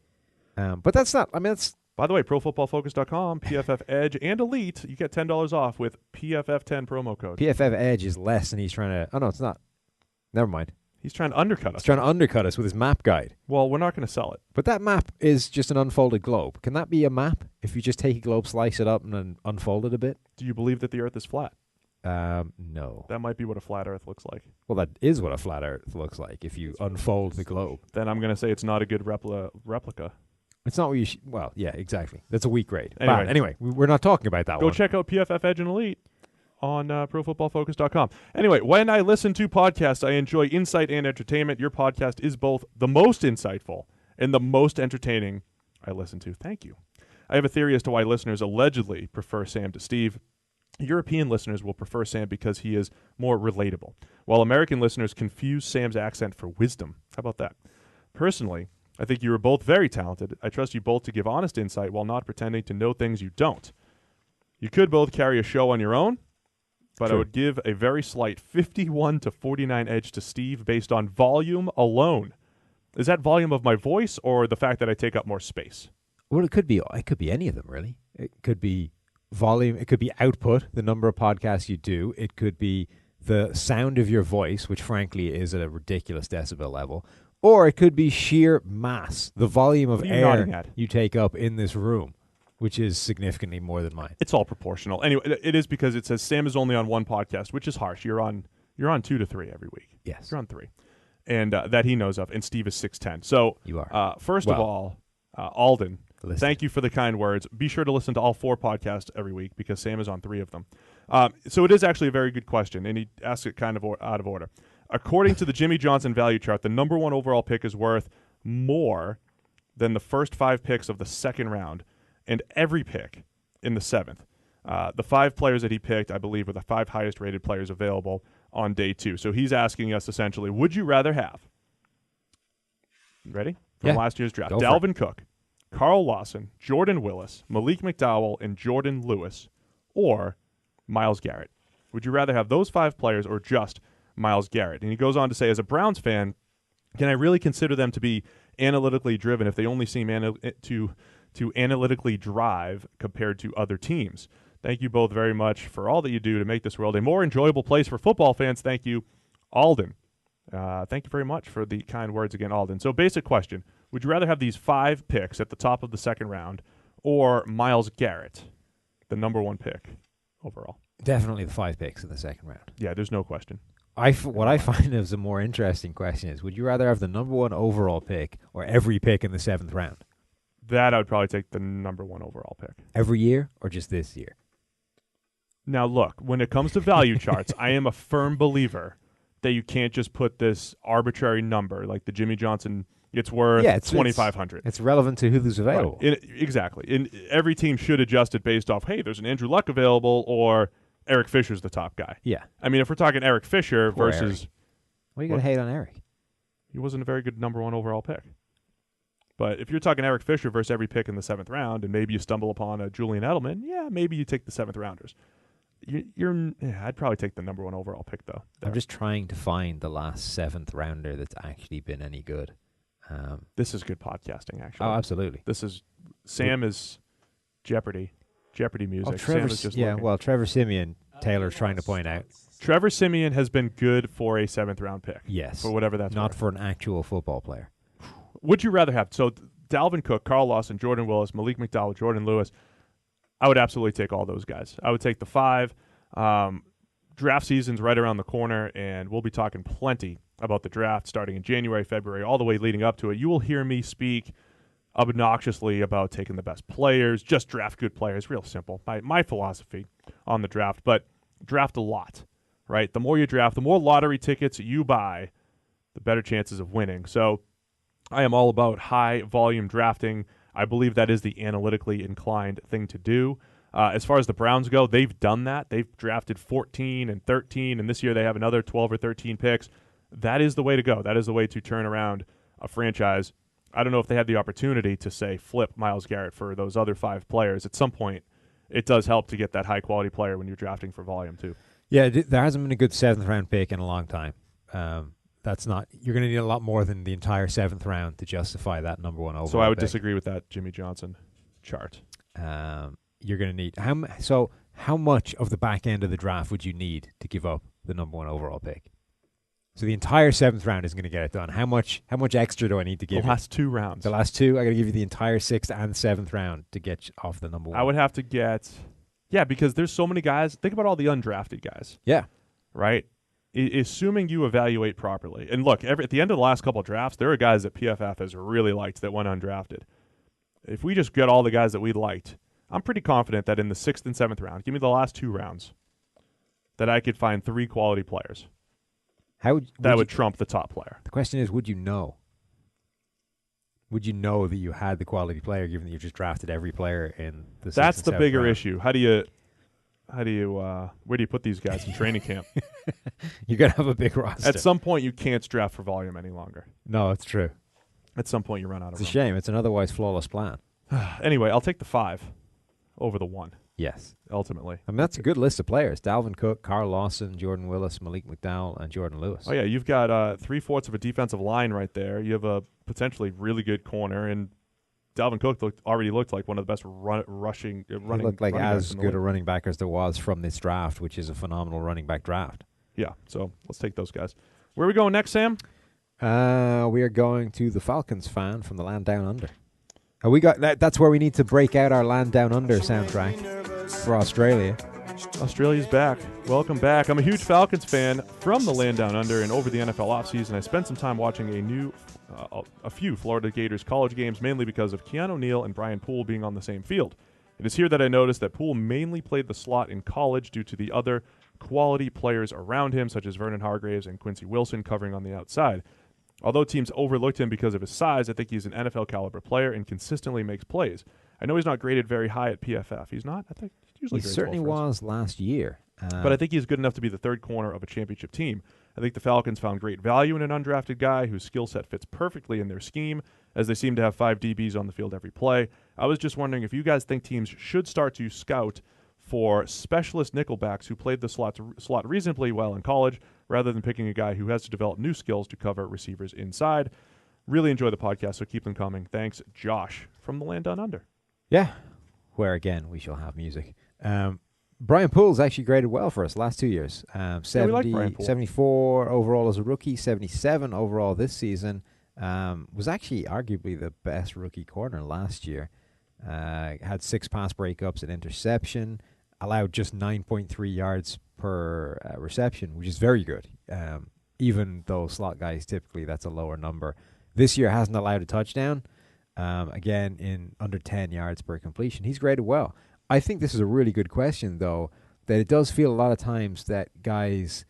S4: But that's not. I mean, that's.
S1: By the way, ProFootballFocus.com, PFF Edge, and Elite, you get $10 off with PFF10 promo code.
S4: PFF Edge is less, and he's trying to. Oh no, it's not. Never mind.
S1: He's trying to undercut us.
S4: He's trying to undercut us with his map guide.
S1: Well, we're not going to sell it.
S4: But that map is just an unfolded globe. Can that be a map if you just take a globe, slice it up, and then unfold it a bit?
S1: Do you believe that the Earth is flat?
S4: No.
S1: That might be what a flat Earth looks like.
S4: Well, that is what a flat Earth looks like if you unfold the globe.
S1: Then I'm going to say it's not a good replica.
S4: It's not what you well, yeah, exactly. That's a weak grade.
S1: Anyway,
S4: we're not talking about that one.
S1: Go check out PFF Edge and Elite on ProFootballFocus.com. Anyway, when I listen to podcasts, I enjoy insight and entertainment. Your podcast is both the most insightful and the most entertaining I listen to. Thank you. I have a theory as to why listeners allegedly prefer Sam to Steve. European listeners will prefer Sam because he is more relatable, while American listeners confuse Sam's accent for wisdom. How about that? Personally, I think you are both very talented. I trust you both to give honest insight while not pretending to know things you don't. You could both carry a show on your own, but
S4: True.
S1: I would give a very slight 51-49 edge to Steve based on volume alone. Is that volume of my voice or the fact that I take up more space?
S4: Well, it could be any of them, really. It could be volume, it could be output, the number of podcasts you do. It could be the sound of your voice, which frankly is at a ridiculous decibel level. Or it could be sheer mass, the volume of air you take up in this room, which is significantly more than mine.
S1: It's all proportional. Anyway, it is because it says Sam is only on one podcast, which is harsh. You're on 2 to 3 every week.
S4: Yes.
S1: You're on 3. And that he knows of, and Steve is 6'10". So
S4: you are.
S1: First of all, Alden,
S4: Listen.
S1: Thank you for the kind words. Be sure to listen to all 4 podcasts every week because Sam is on 3 of them. So it is actually a very good question, and he asks it kind of out of order. According to the Jimmy Johnson value chart, the number 1 overall pick is worth more than the first 5 picks of the second round and every pick in the 7th. The 5 players that he picked, I believe, were the 5 highest rated players available on day 2. So he's asking us essentially, would you rather have, ready? From last year's draft, Dalvin Cook, Carl Lawson, Jordan Willis, Malik McDowell, and Jordan Lewis, or Myles Garrett? Would you rather have those 5 players or just Myles Garrett? And he goes on to say, as a Browns fan, can I really consider them to be analytically driven if they only seem to analytically drive compared to other teams? Thank you both very much for all that you do to make this world a more enjoyable place for football fans. Thank you, Alden. Thank you very much for the kind words again, Alden. So basic question. Would you rather have these 5 picks at the top of the second round or Myles Garrett, the number 1 pick overall?
S4: Definitely the 5 picks in the second round.
S1: Yeah, there's no question.
S4: What I find is a more interesting question is, would you rather have the number 1 overall pick or every pick in the 7th round?
S1: That I would probably take the number 1 overall pick.
S4: Every year or just this year?
S1: Now, look, when it comes to value charts, I am a firm believer that you can't just put this arbitrary number like the Jimmy Johnson. It's worth 2,500.
S4: It's relevant to who's available.
S1: Right. Exactly. And every team should adjust it based off, hey, there's an Andrew Luck available, or Eric Fisher's the top guy.
S4: Yeah.
S1: I mean, if we're talking Eric Fisher versus...
S4: Eric. Why are you going to hate on Eric?
S1: He wasn't a very good number 1 overall pick. But if you're talking Eric Fisher versus every pick in the 7th round, and maybe you stumble upon a Julian Edelman, yeah, maybe you take the 7th rounders. I'd probably take the number 1 overall pick, though.
S4: I'm just trying to find the last 7th rounder that's actually been any good.
S1: This is good podcasting, actually.
S4: Oh, absolutely.
S1: Sam is Jeopardy music.
S4: Oh, Trevor,
S1: Sam is just
S4: Trevor Simeon, Taylor's trying to point out.
S1: Trevor Simeon has been good for a 7th round pick.
S4: Yes.
S1: For whatever that's
S4: not
S1: worth.
S4: for an actual football player.
S1: Would you rather have, so Dalvin Cook, Carl Lawson, Jordan Willis, Malik McDowell, Jordan Lewis, I would absolutely take all those guys. I would take the 5. Draft season's right around the corner, and we'll be talking plenty about the draft starting in January, February, all the way leading up to it. You will hear me speak obnoxiously about taking the best players, just draft good players, real simple. My philosophy on the draft, but draft a lot, right? The more you draft, the more lottery tickets you buy, the better chances of winning. So I am all about high volume drafting. I believe that is the analytically inclined thing to do. As far as the Browns go, they've done that. They've drafted 14 and 13, and this year they have another 12 or 13 picks. That is the way to go. That is the way to turn around a franchise. I don't know if they had the opportunity to, say, flip Myles Garrett for those other 5 players. At some point, it does help to get that high-quality player when you're drafting for volume, too.
S4: Yeah, there hasn't been a good 7th round pick in a long time. That's not. You're going to need a lot more than the entire 7th round to justify that number 1 overall.
S1: So I would
S4: pick.
S1: disagree with that Jimmy Johnson chart.
S4: You're going to need how much of the back end of the draft would you need to give up the number 1 overall pick? So the entire 7th round isn't going to get it done. How much extra do I need to give?
S1: The last 2 rounds.
S4: The last 2. I got to give you the entire 6th and 7th round to get off the number 1.
S1: I would have to get, because there's so many guys. Think about all the undrafted guys.
S4: Yeah.
S1: Right. Assuming you evaluate properly. And look, at the end of the last couple of drafts, there are guys that PFF has really liked that went undrafted. If we just get all the guys that we liked, I'm pretty confident that in the 6th and 7th round, give me the last 2 rounds, that I could find 3 quality players
S4: How
S1: that would trump the top player.
S4: The question is, would you know? Would you know that you had the quality player, given that you just drafted every player in the?
S1: That's the bigger
S4: round?
S1: issue. Where do you put these guys in training camp?
S4: You're gonna have a big roster.
S1: At some point, you can't draft for volume any longer.
S4: No, it's true.
S1: At some point, you run out of room.
S4: It's a shame. It's an otherwise flawless plan.
S1: Anyway, I'll take the 5 over the 1.
S4: Yes.
S1: Ultimately.
S4: I mean, that's a good list of players. Dalvin Cook, Carl Lawson, Jordan Willis, Malik McDowell, and Jordan Lewis.
S1: Oh, yeah. You've got 3/4 of a defensive line right there. You have a potentially really good corner. And Dalvin Cook already looked like one of the best running.
S4: He looked like as good a
S1: league.
S4: running back as there was from this draft, which is a phenomenal running back draft.
S1: Yeah. So let's take those guys. Where are we going next, Sam?
S4: We are going to the Falcons fan from the Land Down Under. We got that's where we need to break out our Land Down Under soundtrack for Australia.
S1: Australia's back. Welcome back. I'm a huge Falcons fan from the Land Down Under, and over the NFL offseason, I spent some time watching a few Florida Gators college games, mainly because of Keanu Neal and Brian Poole being on the same field. It is here that I noticed that Poole mainly played the slot in college due to the other quality players around him, such as Vernon Hargraves and Quincy Wilson covering on the outside. Although teams overlooked him because of his size, I think he's an NFL-caliber player and consistently makes plays. I know he's not graded very high at PFF. He's not? I think usually
S4: he certainly was last year.
S1: But I think he's good enough to be the third corner of a championship team. I think the Falcons found great value in an undrafted guy whose skill set fits perfectly in their scheme, as they seem to have 5 DBs on the field every play. I was just wondering if you guys think teams should start to scout for specialist nickelbacks who played the slot reasonably well in college, rather than picking a guy who has to develop new skills to cover receivers inside. Really enjoy the podcast, so keep them coming. Thanks, Josh, from the Land Down Under.
S4: Yeah, where again we shall have music. Brian Poole's actually graded well for us last 2 years. 70,
S1: we like Brian Poole.
S4: 74 overall as a rookie, 77 overall this season. Was actually arguably the best rookie corner last year. Had 6 pass breakups, an interception, allowed just 9.3 yards per reception, which is very good. Even though slot guys, typically that's a lower number. This year hasn't allowed a touchdown. Again, in under 10 yards per completion. He's graded well. I think this is a really good question, though, that it does feel a lot of times that guys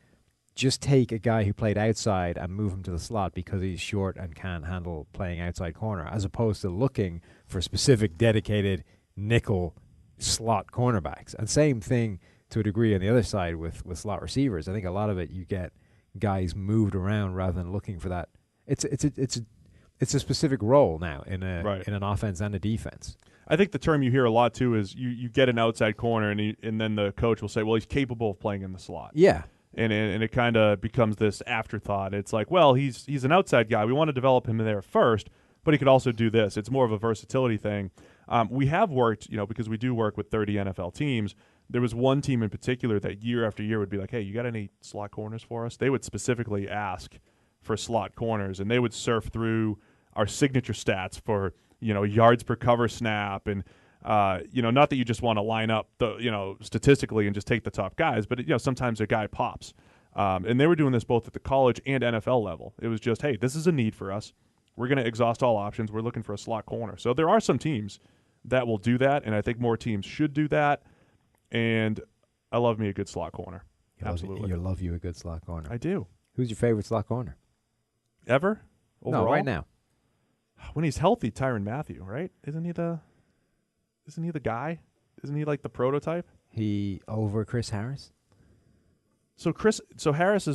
S4: just take a guy who played outside and move him to the slot because he's short and can handle playing outside corner, as opposed to looking for specific dedicated nickel slot cornerbacks. And same thing to a degree on the other side with slot receivers. I think a lot of it you get guys moved around rather than looking for that. It's a specific role now in an offense and a defense.
S1: I think the term you hear a lot too is you get an outside corner and then the coach will say, well, he's capable of playing in the slot.
S4: Yeah.
S1: And it kind of becomes this afterthought. It's like, well, he's an outside guy. We want to develop him there first, but he could also do this. It's more of a versatility thing. We have worked, because we do work with 30 NFL teams. There was one team in particular that year after year would be like, hey, you got any slot corners for us? They would specifically ask for slot corners, and they would surf through our signature stats for, yards per cover snap and, not that you just want to line up the, statistically and just take the top guys, but sometimes a guy pops. And they were doing this both at the college and NFL level. It was just, hey, this is a need for us. We're going to exhaust all options. We're looking for a slot corner. So there are some teams that will do that, and I think more teams should do that. And I love me a good slot corner. Absolutely.
S4: You love you a good slot corner.
S1: I do.
S4: Who's your favorite slot corner?
S1: Ever? Overall?
S4: No, right now.
S1: When he's healthy, Tyrann Mathieu, right? Isn't he the guy? Isn't he like the prototype?
S4: He over Chris Harris?
S1: So Harris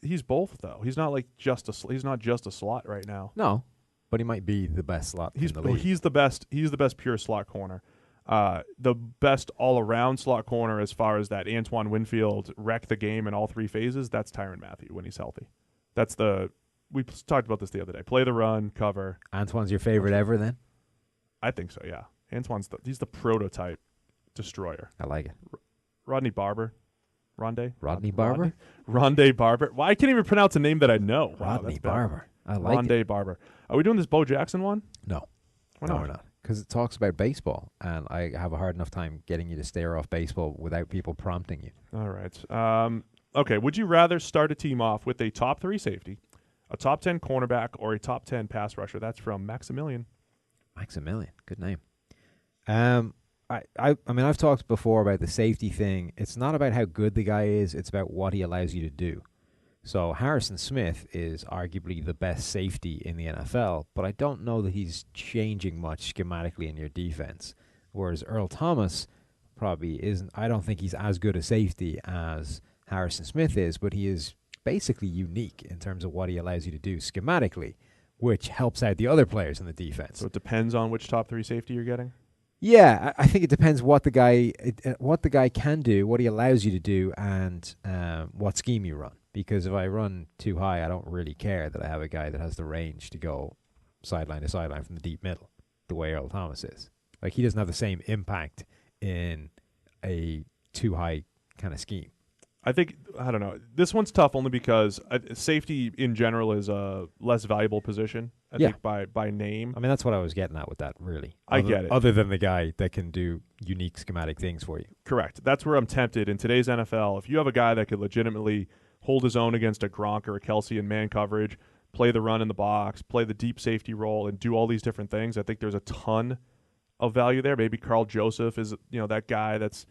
S1: he's both though. He's not like he's not just a slot right now.
S4: No, but he might be the best slot in the league.
S1: He's the best pure slot corner. The best all-around slot corner as far as that Antoine Winfield wreck the game in all 3 phases, that's Tyrann Mathieu when he's healthy. We talked about this the other day. Play the run, cover.
S4: Antoine's your favorite ever then?
S1: I think so, yeah. He's the prototype destroyer.
S4: I like it.
S1: Rodney Barber. Rodney
S4: Barber?
S1: Rondé Barber. Well, I can't even pronounce a name that I know.
S4: Rodney Barber. I like it.
S1: Rondé Barber. Are we doing this Bo Jackson one?
S4: No.
S1: Why
S4: No,
S1: not?
S4: we're not. Because it talks about baseball, and I have a hard enough time getting you to stare off baseball without people prompting you.
S1: All right. Okay, would you rather start a team off with a top 3 safety, a top 10 cornerback, or a top 10 pass rusher? That's from Maximilian.
S4: Maximilian. Good name. I mean, I've talked before about the safety thing. It's not about how good the guy is. It's about what he allows you to do. So Harrison Smith is arguably the best safety in the NFL, but I don't know that he's changing much schematically in your defense. Whereas Earl Thomas probably isn't. I don't think he's as good a safety as Harrison Smith is, but he is basically unique in terms of what he allows you to do schematically, which helps out the other players in the defense.
S1: So it depends on which top 3 safety you're getting?
S4: Yeah, I think it depends what the guy can do, what he allows you to do, and what scheme you run. Because if I run too high, I don't really care that I have a guy that has the range to go sideline to sideline from the deep middle, the way Earl Thomas is. Like, he doesn't have the same impact in a too high kind of scheme.
S1: I don't know. This one's tough only because safety in general is a less valuable position, I think, by name.
S4: I mean, that's what I was getting at with that, really.
S1: I get it.
S4: Other than the guy that can do unique schematic things for you.
S1: Correct. That's where I'm tempted. In today's NFL, if you have a guy that could legitimately hold his own against a Gronk or a Kelsey in man coverage, play the run in the box, play the deep safety role, and do all these different things, I think there's a ton of value there. Maybe Carl Joseph is, that guy that's,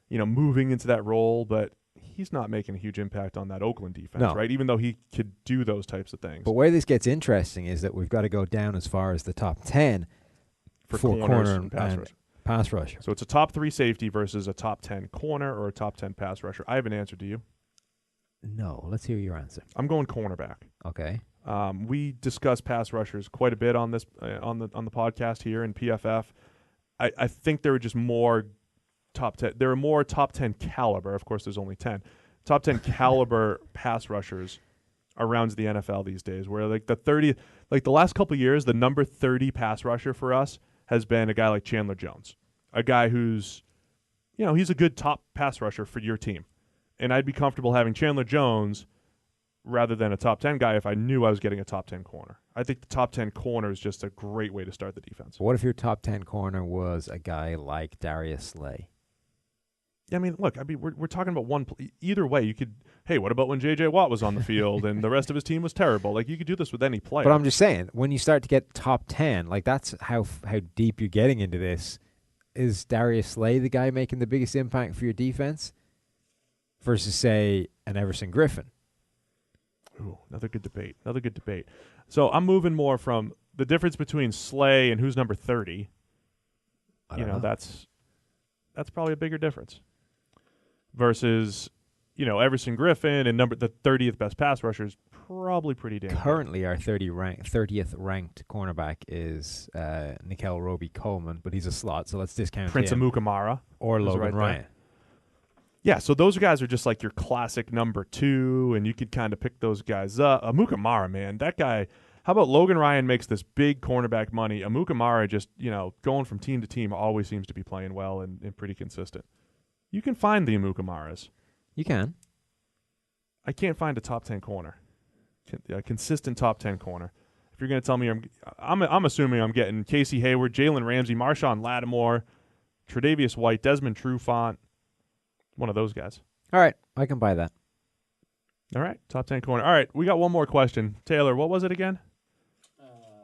S1: moving into that role, but he's not making a huge impact on that Oakland defense, right? Even though he could do those types of things.
S4: But where this gets interesting is that we've got to go down as far as the top 10 for corner and pass rusher.
S1: So it's a top 3 safety versus a top 10 corner or a top 10 pass rusher. I have an answer to you.
S4: No, let's hear your answer.
S1: I'm going cornerback.
S4: Okay.
S1: We discuss pass rushers quite a bit on this on the podcast here in PFF. I think there are just more top 10. There are more top 10 caliber. Of course, there's only 10. Top 10 caliber pass rushers around the NFL these days. Where the last couple of years, the number 30 pass rusher for us has been a guy like Chandler Jones, a guy who's, he's a good top pass rusher for your team, and I'd be comfortable having Chandler Jones rather than a top 10 guy if I knew I was getting a top 10 corner. I think the top 10 corner is just a great way to start the defense.
S4: What if your top 10 corner was a guy like Darius Slay?
S1: I mean, look, we're talking about one. Either way, you could. Hey, what about when J.J. Watt was on the field and the rest of his team was terrible? Like, you could do this with any player.
S4: But I'm just saying, when you start to get top 10, like, that's how deep you're getting into this. Is Darius Slay the guy making the biggest impact for your defense versus, say, an Everson Griffin?
S1: Ooh, another good debate. So I'm moving more from the difference between Slay and who's number 30.
S4: I don't know.
S1: That's probably a bigger difference. Versus, Everson Griffin and the 30th best pass rusher is probably pretty damn
S4: Currently,
S1: good.
S4: our 30th ranked cornerback is Nickel Roby-Coleman, but he's a slot, so let's discount
S1: Prince
S4: him.
S1: Amukamara.
S4: Or Logan Ryan.
S1: Yeah, so those guys are just like your classic number 2, and you could kind of pick those guys up. Amukamara, man, that guy. How about Logan Ryan makes this big cornerback money? Amukamara just, going from team to team always seems to be playing well and pretty consistent. You can find the Amukamaras.
S4: You can.
S1: I can't find a top 10 corner, a consistent top 10 corner. If you're going to tell me, I'm assuming I'm getting Casey Hayward, Jalen Ramsey, Marshawn Lattimore, Tre'Davious White, Desmond Trufant, one of those guys.
S4: All right, I can buy that.
S1: All right, top 10 corner. All right, we got one more question. Taylor, what was it again?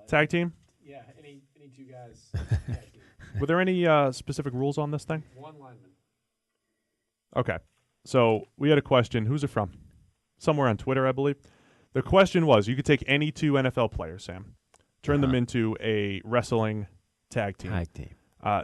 S1: Tag team?
S5: Yeah, any 2 guys.
S1: Were there any specific rules on this thing?
S5: 1 lineman.
S1: Okay. So we had a question. Who's it from? Somewhere on Twitter, I believe. The question was, you could take any 2 NFL players, Sam, turn them into a wrestling tag team.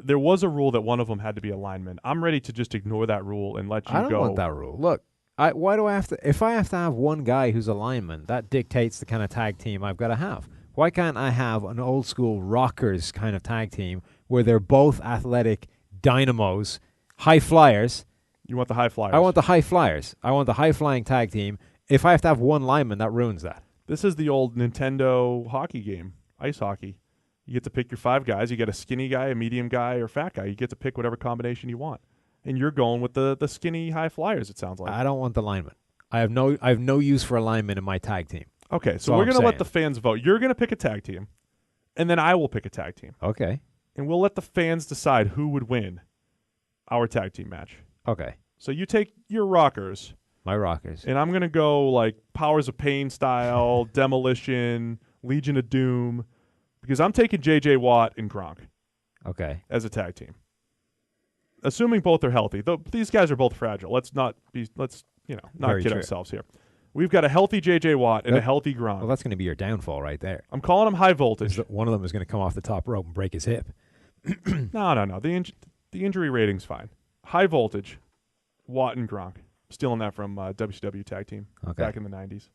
S1: There was a rule that one of them had to be a lineman. I'm ready to just ignore that rule and let you go.
S4: I don't want that rule. Look, why do I have to? If I have to have one guy who's a lineman, that dictates the kind of tag team I've got to have. Why can't I have an old school Rockers kind of tag team where they're both athletic dynamos, high flyers?
S1: You want the high flyers?
S4: I want the high flyers. I want the high flying tag team. If I have to have one lineman, that ruins that.
S1: This is the old Nintendo hockey game, ice hockey. You get to pick your 5 guys. You get a skinny guy, a medium guy, or a fat guy. You get to pick whatever combination you want. And you're going with the skinny high flyers, it sounds like.
S4: I don't want the lineman. I have no use for a lineman in my tag team.
S1: Okay, so we're going to let the fans vote. You're going to pick a tag team, and then I will pick a tag team.
S4: Okay.
S1: And we'll let the fans decide who would win our tag team match.
S4: Okay.
S1: So you take your Rockers.
S4: My Rockers.
S1: And I'm going to go like Powers of Pain style, Demolition, Legion of Doom, because I'm taking J.J. Watt and Gronk.
S4: Okay.
S1: As a tag team. assuming both are healthy, though these guys are both fragile. Let's not
S4: Very
S1: kid
S4: true.
S1: ourselves here. We've got a healthy J.J. Watt and a healthy Gronk.
S4: Well, that's going to be your downfall right there.
S1: I'm calling him high voltage.
S4: One of them is going to come off the top rope and break his hip.
S1: No. The injury rating's fine. High voltage, Watt and Gronk. Stealing that from WCW Tag Team back in the 90s.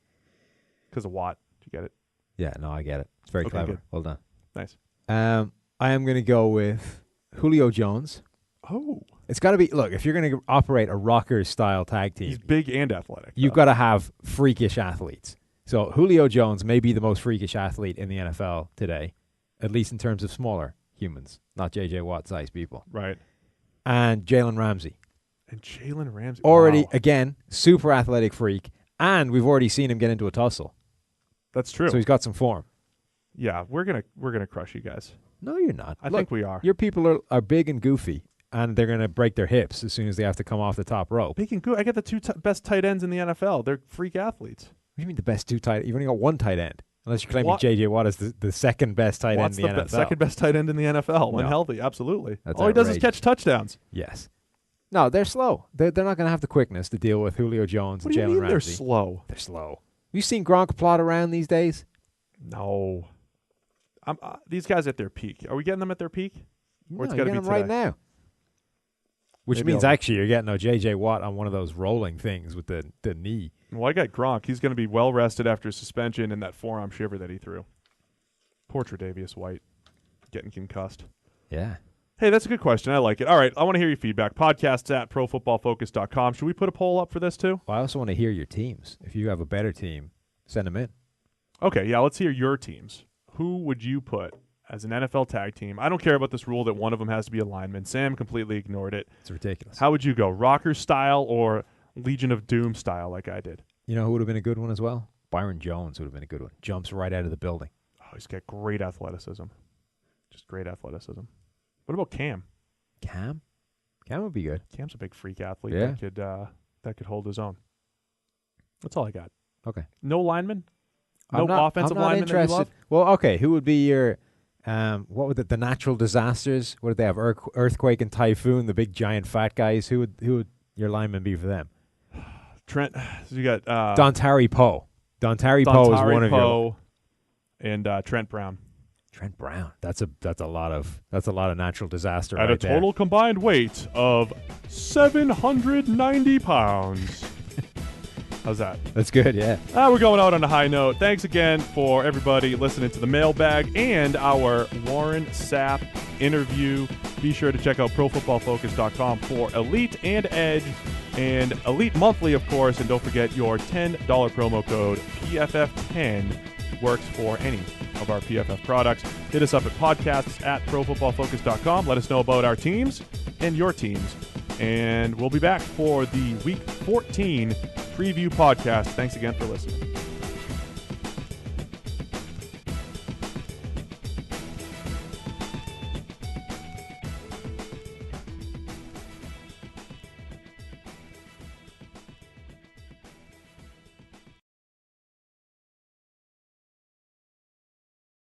S1: Because of Watt. Did you get it?
S4: Yeah, no, I get it. It's very clever.
S1: Good.
S4: Well done.
S1: Nice.
S4: I am going to go with Julio Jones.
S1: Oh.
S4: It's got to be, look, if you're going to operate a Rockers-style tag team,
S1: He's big and athletic.
S4: you've got to have freakish athletes. So Julio Jones may be the most freakish athlete in the NFL today, at least in terms of smaller humans, not J.J. Watt-sized people.
S1: Right.
S4: And Jalen Ramsey.
S1: And Jalen Ramsey.
S4: Already,
S1: Wow.
S4: again, super athletic freak, and we've already seen him get into a tussle.
S1: That's true.
S4: So he's got some form.
S1: Yeah, we're gonna crush you guys.
S4: No, you're not.
S1: I think we are.
S4: Your people are big and goofy, and they're going to break their hips as soon as they have to come off the top rope.
S1: Big and good. I get the two best tight ends in the NFL. They're freak athletes.
S4: What do you mean the best two tight? You've only got one tight end, unless you're claiming
S1: What?
S4: J.J. Watt is the second best tight
S1: Watt's
S4: end in the NFL.
S1: Second best tight end in the NFL when
S4: No.
S1: healthy. Absolutely.
S4: That's
S1: All he does is
S4: outrageous.
S1: catch touchdowns.
S4: Yes. No, they're slow. They're not going to have the quickness to deal with Julio Jones
S1: What
S4: and
S1: do you
S4: Jalen
S1: mean
S4: Ramsey.
S1: they're slow?
S4: They're slow. Have you seen Gronk plot around these days?
S1: No. These guys at their peak. Are we getting them at their peak? Or it's
S4: No,
S1: got to
S4: you're
S1: be
S4: getting 'em
S1: today?
S4: right now. Which
S1: Maybe
S4: means
S1: I'll-
S4: actually you're getting a J.J. Watt on one of those rolling things with the knee.
S1: Well, I got Gronk. He's going to be well rested after suspension and that forearm shiver that he threw. Poor Tre'Davious White getting concussed.
S4: Yeah.
S1: Hey, that's a good question. I like it. All right, I want to hear your feedback. Podcasts at profootballfocus.com. Should we put a poll up for this too?
S4: Well, I also want to hear your teams. If you have a better team, send them in.
S1: Okay, yeah, let's hear your teams. Who would you put as an NFL tag team? I don't care about this rule that one of them has to be a lineman. Sam completely ignored it.
S4: It's ridiculous.
S1: How would you go? Rocker style or Legion of Doom style like I did?
S4: You know who would have been a good one as well? Byron Jones would have been a good one. Jumps right out of the building.
S1: Oh, he's got great athleticism. Just great athleticism. What about Cam?
S4: Cam? Cam would be good.
S1: Cam's a big freak athlete
S4: Yeah.
S1: that could hold his own. That's all I got.
S4: Okay.
S1: No lineman? No
S4: I'm not,
S1: offensive
S4: I'm not
S1: lineman that you
S4: interested.
S1: love?
S4: Well, okay. Who would be your, what would the natural disasters? What did they have? Earthquake and typhoon, the big giant fat guys. Who would your lineman be for them?
S1: Trent, so you got
S4: Dontari Poe. Dontari Poe is one of your.
S1: Poe and Trent Brown.
S4: Trent Brown. That's a lot of natural disaster
S1: At
S4: right
S1: a total
S4: there.
S1: combined weight of 790 pounds. How's that?
S4: That's good. Yeah.
S1: We're going out on a high note. Thanks again for everybody listening to the Mailbag and our Warren Sapp interview. Be sure to check out profootballfocus.com for Elite and Edge and Elite Monthly, of course. And don't forget your $10 promo code PFF10 works for any of our PFF products. Hit us up at podcasts at profootballfocus.com. Let us know about our teams and your teams. And we'll be back for the Week 14 preview podcast. Thanks again for listening.